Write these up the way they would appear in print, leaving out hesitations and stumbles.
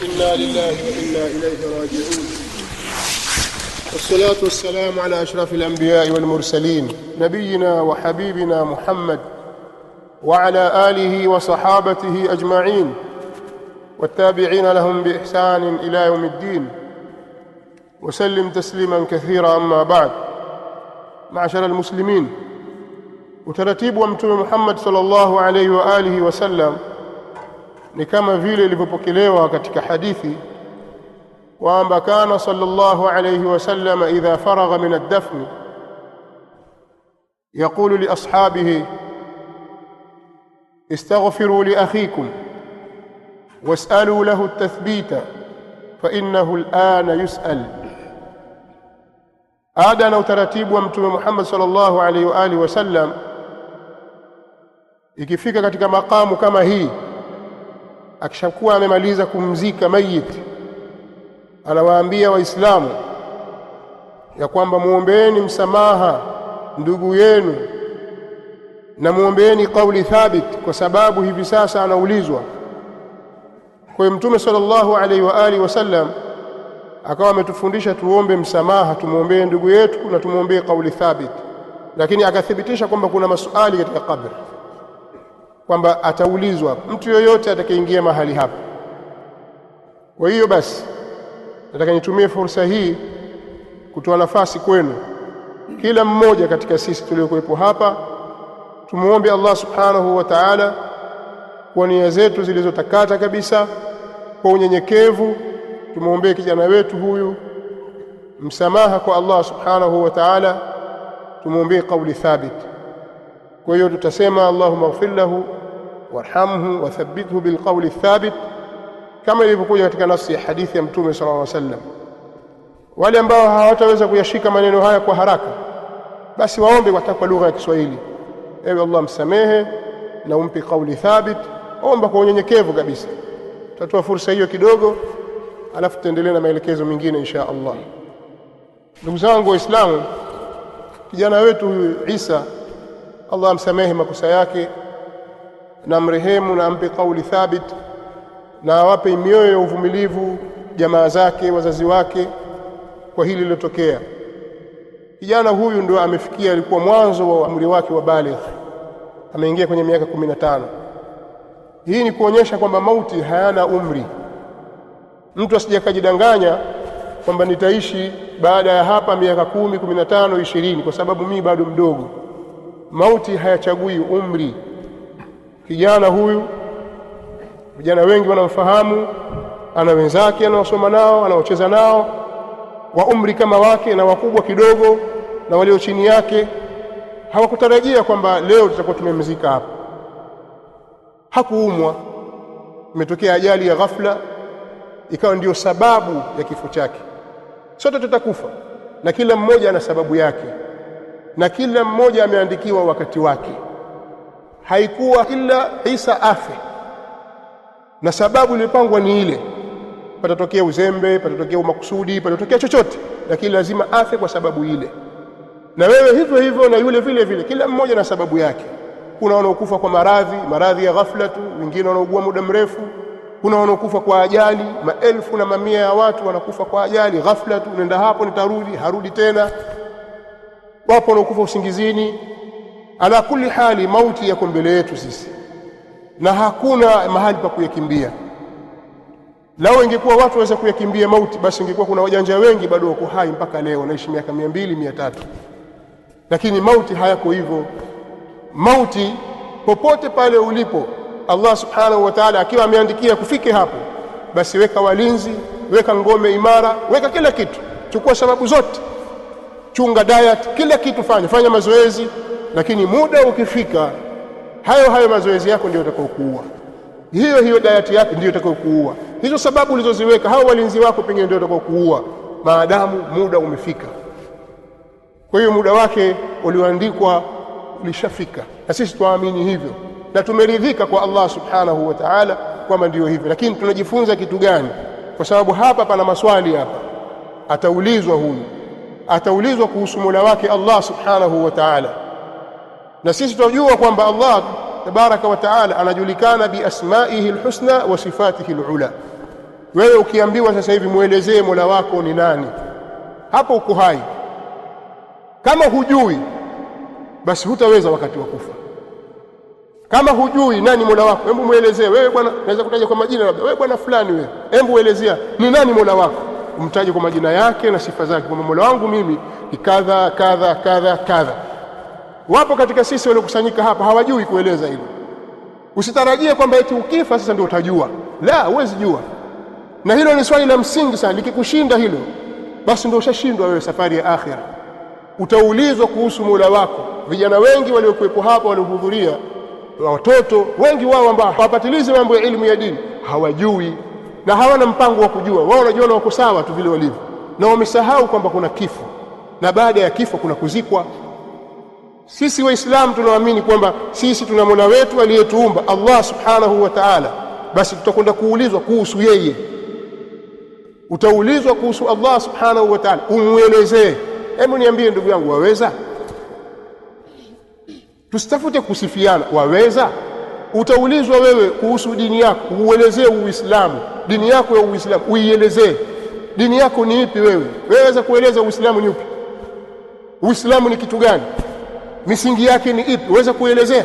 إنا لله وإنا إليه راجعون. والصلاة والسلام على أشرف الأنبياء والمرسلين نبينا وحبيبنا محمد وعلى آله وصحابته أجمعين والتابعين لهم بإحسان إلى يوم الدين وسلم تسليما كثيرا. أما بعد، معشر المسلمين، utaratibu wa Mtume Muhammad sallallahu alayhi wa alihi wasallam ni kama vile ilivyopokelewa katika hadithi kwamba kana sallallahu alayhi wasallam idha faragha min ad-dafn yaqulu li ashabihi istaghfiru li akhikum was'alu lahu at-tathbita fa innahu al-ana yus'al. Ada na utaratibu wa Mtume Muhammad sallallahu alayhi wa alihi wasallam, ikifika katika makamu kama hii, akishakuwa amemaliza kumzika mayit, anawaambia waislamu ya kwamba muombeeni msamaha ndugu yenu na muombeeni kauli thabit, kwa sababu hivi sasa anaulizwa. Kwa hiyo Mtume sallallahu alaihi wa alihi wasallam akawa ametufundisha tuombe msamaha, tumuombee ndugu yetu na tumuombee kauli thabit, lakini akathibitisha kwamba kuna maswali katika kabri, kwamba ataulizwa mtu yoyote atakayeingia mahali hapa. Kwa hiyo basi nataka nitumie fursa hii kutoa nafasi kwenu, kila mmoja katika sisi tuliokuwepo hapa, tumuombe Allah subhanahu wa ta'ala kwa nia zetu zilizotakata kabisa, kwa unyenyekevu. Tumuombee kijana wetu huyu msamaha kwa Allah subhanahu wa ta'ala, tumuombee kauli thabit. Kwa hiyo tutasema Allahumma ighfir lahu warhamhu wathabbithu bilqawli thabit, kama ilivyokuja katika nafsi ya hadithi ya Mtume sallallahu alaihi wasallam. Wale ambao hawataweza kuyashika maneno haya kwa haraka, basi waombe kwa lugha ya Kiswahili, ewe Allah msamehe na umpe kauli thabit. Omba kwa unyenyekevu kabisa. Tutatoa fursa hiyo kidogo, alafu tuendelee na maelekezo mengine insha Allah. Ndugu zangu Waislamu, kijana wetu huyu Isa, Allah amsamehe makosa yake na mrehemu na ampe kauli thabit, na awape mioyo ya uvumilivu jamaa zake, wazazi wake, kwa hili lilotokea. Kijana huyu ndio amefikia, alikuwa mwanzo wa umri wake wa baligh, ameingia kwenye miaka 15. Hii ni kuonyesha kwamba mauti hayana umri. Mtu asijakajidanganya kwamba nitaishi baada ya hapa miaka 10, 15, 20 kwa sababu mimi bado mdogo. Mauti hayachagui umri. Kijana huyu, vijana wengi wanamfahamu, ana wenzake anaosoma nao, anaocheza nao, wa umri kama wake na wakubwa kidogo na walio chini yake. Hawakutarajia kwamba leo tutakuwa tumemzika hapa. Hakuumwa, imetokea ajali ya ghafla ikawa ndio sababu ya kifo chake. Sote tutakufa na kila mmoja ana sababu yake, na kila mmoja ameandikiwa wakati wake. Haikuwa ila Isa afe na sababu ilipangwa ni ile. Patatokea uzembe, patatokea umakusudi, patatokea chochote, lakini lazima afe kwa sababu ile. Na wewe hivyo hivyo, na yule vile vile, kila mmoja na sababu yake. Kuna wanaokufa kwa maradhi ya ghafla tu, wengine wanaugua muda mrefu. Kuna wanaokufa kwa ajali, maelfu na mamia ya watu wanakufa kwa ajali ghafla tu, nenda hapo nitarudi, harudi tena. Wapo wanaokufa usingizini. Ala kulli hali, mauti yako mbele yetu sisi na hakuna mahali pa kuyakimbia. Lao ingekuwa watu waweza kuyakimbia mauti, basi ingekuwa kuna wajanja wengi bado wako hai mpaka leo, naishi miaka 200, 300. Lakini mauti hayako hivyo. Mauti popote pale ulipo, Allah subhanahu wa ta'ala akiwa ameandikia kufike hapo, basi weka walinzi, weka ngome imara, weka kila kitu, chukua sababu zote, chunga diet, kila kitu fanya mazoezi. Lakini muda ukifika, hayo mazoezi yako ndio yatakayokuua, hiyo diet yako ndio itakayokuua, hizo sababu ulizoziweka, hao walinzi wako pengine ndio watakayokuua, maadamu muda umefika. Kwa hiyo muda wake ulioandikwa ulishafika, na sisi tuamini hivyo na tumeridhika kwa Allah subhanahu wa ta'ala kwamba ndio hivyo. Lakini tunajifunza kitu gani? Kwa sababu hapa pana maswali. Hapa ataulizwa huyu, ataulizwa kuhusu Mola wake Allah subhanahu wa ta'ala, na sisi tunajua kwamba Allah tabaraka wa ta'ala anajulikana bi asma'ihi alhusna wa sifatihi alula. Wewe ukiambiwa sasa hivi muelezee Mola wako ni nani, hapo uko hai. Kama hujui basi hutaweza wakati wa kufa. Kama hujui nani Mola wako, hebu muelezee. Wewe bwana, naweza kutaja kwa majina, labda wewe bwana fulani, wewe hebu elezea ni nani Mola wako, umtaje kwa majina yake na sifa zake, kwamba Mola wangu mimi ni kadha kadha kadha kadha. Wapo katika sisi waliokusanyika hapa hawajui kueleza hilo. Usitarajie kwamba eti ukifa sasa ndio utajua. La, huwezi jua. Na hilo ni swali la msingi sana. Likikushinda hilo, basi ndio ushashindwa wewe safari ya akhira. Utaulizwa kuhusu Mola wako. Vijana wengi waliokuwepo hapa waliohudhuria, watoto wengi wao ambao hawapatilizi mambo ya elimu ya dini, hawajui na hawana mpango wa kujua. Wao wanajiona wako sawa tu vile walivyo, na wamesahau kwamba kuna kifo na baada ya kifo kuna kuzikwa. Sisi Waislamu tunaamini kwamba sisi tuna Mola wetu aliyetuumba, Allah subhanahu wa ta'ala. Basi tutakwenda kuulizwa kuhusu yeye. Utaulizwa kuhusu Allah subhanahu wa ta'ala, umuelezee. Hebu niambie ndugu yangu, waweza? Tusitafute kusifiana, waweza? Utaulizwa wewe kuhusu dini yako, uelezee Uislamu, dini yako ya Uislamu uielezee. Dini yako ni ipi wewe? Waweza kueleza Uislamu ni upi? Uislamu ni kitu gani? Misingi yake ni ipi? Uweza kuelezea?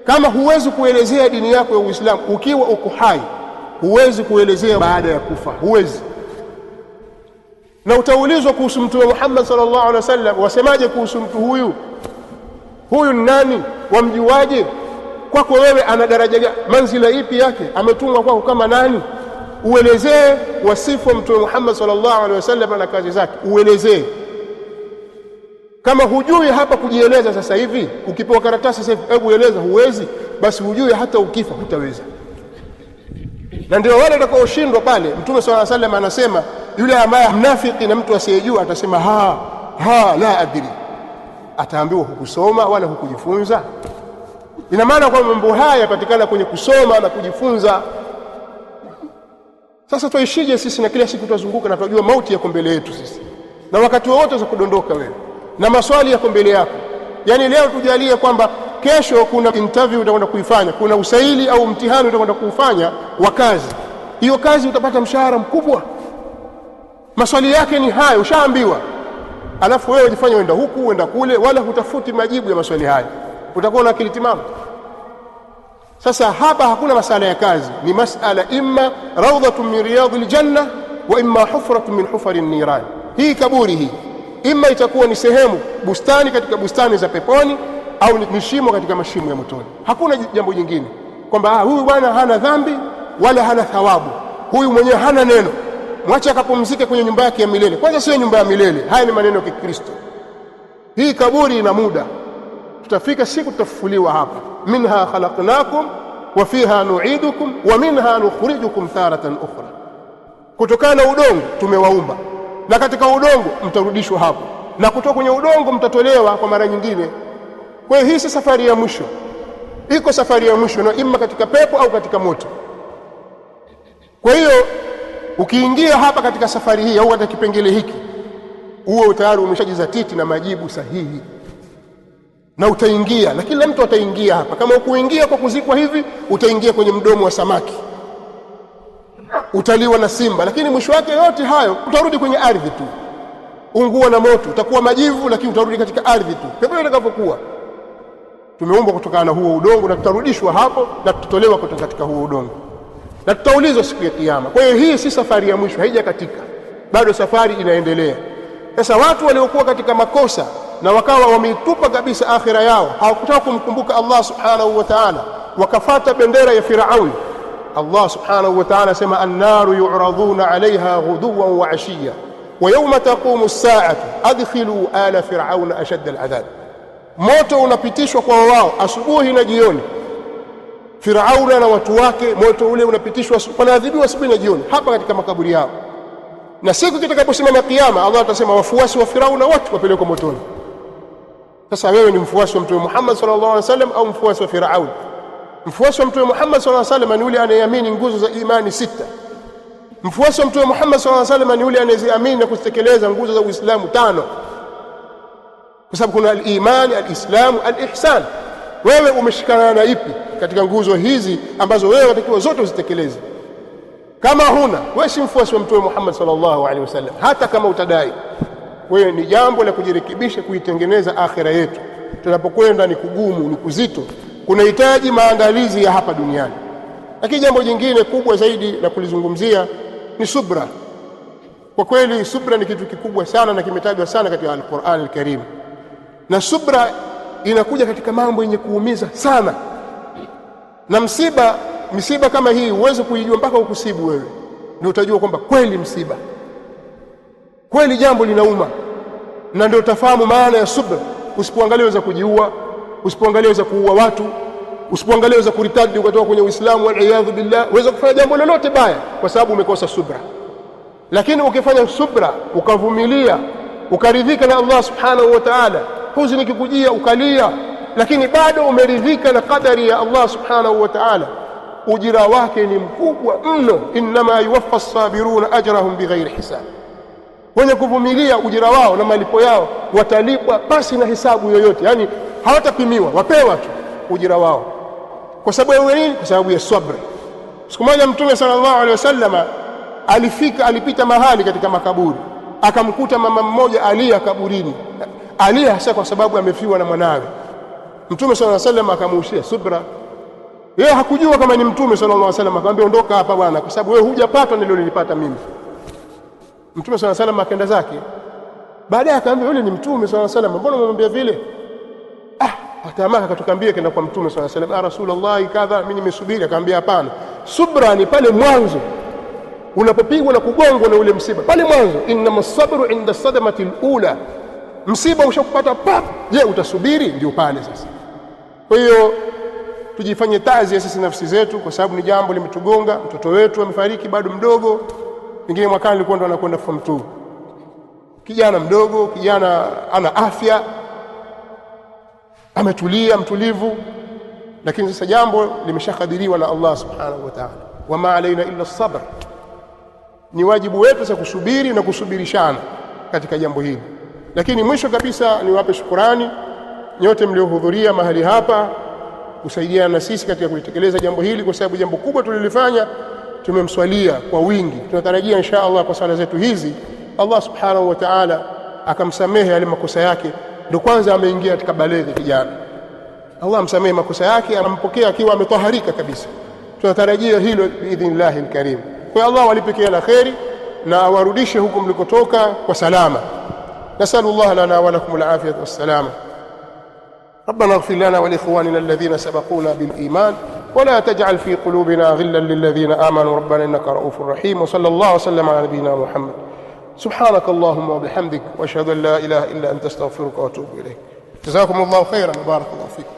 Kama huwezi kuelezea dini yako ya Uislamu ukiwa uko hai, huwezi kuelezea baada ya kufa, huwezi. Na utaulizwa kuhusu Mtume Muhammad sallallahu alaihi wasallam, wasemaje kuhusu mtu huyu? Huyu ni nani? Wamjuaje? Kwako wewe ana daraja gani? Manzila ipi yake? Ametumwa kwako kama nani? Uelezee wasifu wa Mtume Muhammad sallallahu alaihi wasallam na kazi zake, uelezee. Kama hujui hapa kujieleza sasa hivi, ukipewa karatasi sasa hivi, hebu eleza, huwezi, basi hujui hata ukifa hutaweza. Na ndio wale watakaoshindwa pale. Mtume sallallahu alaihi wasallam anasema, yule ambaye mnafiki na mtu asiyejua atasema la adri, ataambiwa hukusoma wala hukujifunza. Ina maana kwamba mambo haya yapatikana kwenye kusoma na kujifunza. Sasa tuishije sisi na kila siku tutazunguka na tunajua mauti yako mbele yetu sisi, na wakati wote za kudondoka wewe, na maswali yako mbele yako. Yani leo tujalie kwamba kesho kuna interview utakwenda kuifanya, kuna usaili au mtihani utakwenda kuufanya wa kazi. Hiyo kazi utapata mshahara mkubwa, maswali yake ni haya, ushaambiwa. Alafu wewe ujifanye uenda huku uenda kule, wala hutafuti majibu ya maswali haya, utakuwa na akili timamu? Sasa hapa hakuna masala ya kazi, ni masala imma rawdatun min riyadil janna wa imma hufratun min hufarin niran. Hii kaburi hii imma itakuwa ni sehemu bustani katika bustani za peponi, au ni shimo katika mashimo ya motoni. Hakuna jambo jingine kwamba huyu bwana hana dhambi wala hana thawabu, huyu mwenyewe hana neno, mwache akapumzike kwenye nyumba yake ya milele. Kwanza sio nyumba ya milele, haya ni maneno ya Kikristo. Hii kaburi ina muda, tutafika siku tutafufuliwa hapa. Minha khalaqnakum wa fiha nu'idukum wa minha nukhrijukum taratan ukhra. Kutokana na udongo tumewaumba, na katika udongo mtarudishwa hapo, na kutoka kwenye udongo mtatolewa kwa mara nyingine. Kwa hiyo hii si safari ya mwisho, iko safari ya mwisho, na imma katika pepo au katika moto. Kwa hiyo ukiingia hapa katika safari hii au katika kipengele hiki, huo tayari umeshajizatiti na majibu sahihi, na utaingia, na kila mtu ataingia hapa. Kama ukuingia kwa kuzikwa hivi, utaingia kwenye mdomo wa samaki, utaliwa na simba, lakini mwisho wake yote hayo utarudi kwenye ardhi tu, ungua na moto, utakuwa majivu, lakini utarudi katika ardhi tu, pepo itakapokuwa. Tumeumbwa kutokana na huo udongo, na tutarudishwa hapo na tutatolewa kutoka katika huo udongo, na tutaulizwa siku ya Kiyama. Kwa hiyo hii si safari ya mwisho, haijakatika, bado safari inaendelea. Sasa watu waliokuwa katika makosa na wakawa wameitupa kabisa akhira yao, hawakutaka kumkumbuka Allah subhanahu wa ta'ala, wakafata bendera ya Firauni. Allah subhanahu wa ta'ala sema, an-naru yu'raduna 'alayha ghuduwan wa 'ashiyya wa yawma taqumu as-sa'atu adkhilu ala fir'auna ashadda al-'adhab. Moto unapitishwa kwa wao asubuhi na jioni. Firauna na watu wake, moto ule unapitishwa, wanaadhibiwa asubuhi na jioni hapa katika makaburi yao. Na siku kitakaposimama Kiyama, Allah atasema wafuasi wa Firauna wote wapelekwa motoni. Sasa wewe ni mfuasi wa Mtume Muhammad sallallahu alaihi wasallam au mfuasi wa Firaun? Mfuasi wa Mtume Muhammad sallallahu alaihi wasallam ni yule anayeamini nguzo za imani 6. Mfuasi wa Mtume Muhammad sallallahu alaihi wasallam ni yule anayeamini na kutekeleza nguzo za Uislamu 5, kwa sababu kuna al-iman, al-islam, al-ihsan. Wewe umeshikana na ipi katika nguzo hizi ambazo wewe unatakiwa zote uzitekeleze? Kama huna, wewe si mfuasi wa Mtume Muhammad sallallahu alaihi wasallam, hata kama utadai. Wewe ni jambo la kujirekebisha, kuitengeneza akhira yetu. Tunapokwenda ni kugumu, ni kuzito, kunahitaji maandalizi ya hapa duniani. Lakini jambo jingine kubwa zaidi la kulizungumzia ni subra. Kwa kweli subra ni kitu kikubwa sana na kimetajwa sana katika Al-Qur'an Al-Karim, na subra inakuja katika mambo yenye kuumiza sana. Na misiba kama hii uweze kuijua mpaka ukusibu wewe, ndio utajua kwamba kweli msiba, kweli jambo linauma, na ndio utafahamu maana ya subra. Usipoangalia za kujiua, usipoangalia za kuua watu, usipoangalia za kuritadi ukatoka kwenye Uislamu, wal-iyadhu billah, uweze kufanya jambo lolote baya kwa sababu umekosa subra. Lakini ukifanya subra, ukavumilia, ukaridhika na Allah subhanahu wa ta'ala, huzuni ikikujia ukalia, lakini bado umeridhika na kadari ya Allah subhanahu wa ta'ala, ujira wake ni mkubwa mno. Innama yuwaffa as-sabiruna ajrahum bighairi hisab. Wenye kuvumilia ujira wao na malipo yao watalipwa basi na hisabu yoyote, yani hawatapimiwa, wapewa tu ujira wao. Kwa sababu ya nini? Kwa sababu ya sabr. Siku moja Mtume sallallahu alaihi wasallam alipita mahali katika makaburi, akamkuta mama mmoja alia kaburini, alia hasa kwa sababu amefiwa na mwanawe. Mtume sallallahu alaihi wasallam akamuhusia subra. Yeye hakujua kama ni Mtume sallallahu alaihi wasallam, akamwambia ondoka hapa bwana, kwa sababu wewe hujapata nililolipata mimi. Mtume sallallahu alaihi wasallam akaenda zake. Baadaye akamwambia yule ni Mtume sallallahu alaihi wasallam, mbona umemwambia vile? Atamaka akatukambia kenda kwa Mtume sallallahu alaihi wasallam, Rasulullah kadha, mimi nimesubiri. Akamwambia hapana, subra ni pale mwanzo unapopigwa na kugongwa na ule msiba, pale mwanzo. Innama sabru inda sadamati alula, msiba ushakupata pap, je utasubiri? Ndio pale sasa. Kwa hiyo tujifanye tazi sisi nafsi zetu, kwa sababu ni jambo limetugonga. Mtoto wetu amefariki bado mdogo, pengine mwakani alikuwa ndo anakwenda form 2, kijana mdogo, kijana ana afya, ametulia, mtulivu, lakini sasa jambo limeshakadiriwa na Allah subhanahu wa ta'ala. Wama alaina illa as-sabr, ni wajibu wetu sasa kusubiri na kusubirishana katika jambo hili. Lakini mwisho kabisa niwape shukrani nyote mliohudhuria mahali hapa kusaidiana na sisi katika kulitekeleza jambo hili, kwa sababu jambo kubwa tulilofanya, tumemswalia kwa wingi. Tunatarajia insha Allah kwa sala zetu hizi Allah subhanahu wa ta'ala akamsamehe yale makosa yake. Ndio kwanza ameingia katika baleghi kijana, Allah amsamehe makosa yake, anampokea akiwa ametaharika kabisa. Tunatarajia hilo biidhnillahi alkarim. Kwa Allah walipekea la kheri na awarudishe huko mlikotoka kwa salama. Nasallallahu lana wa lakum alafiyata wassalama. ربنا اغفر لنا ولإخواننا الذين سبقونا بالإيمان ولا تجعل في قلوبنا غلا للذين آمنوا ربنا إنك رؤوف رحيم. وصلى الله وسلم على نبينا محمد. سبحانك اللهم وبحمدك واشهد ان لا اله الا انت استغفرك واتوب اليك. جزاكم الله خيرا وبارك الله فيكم.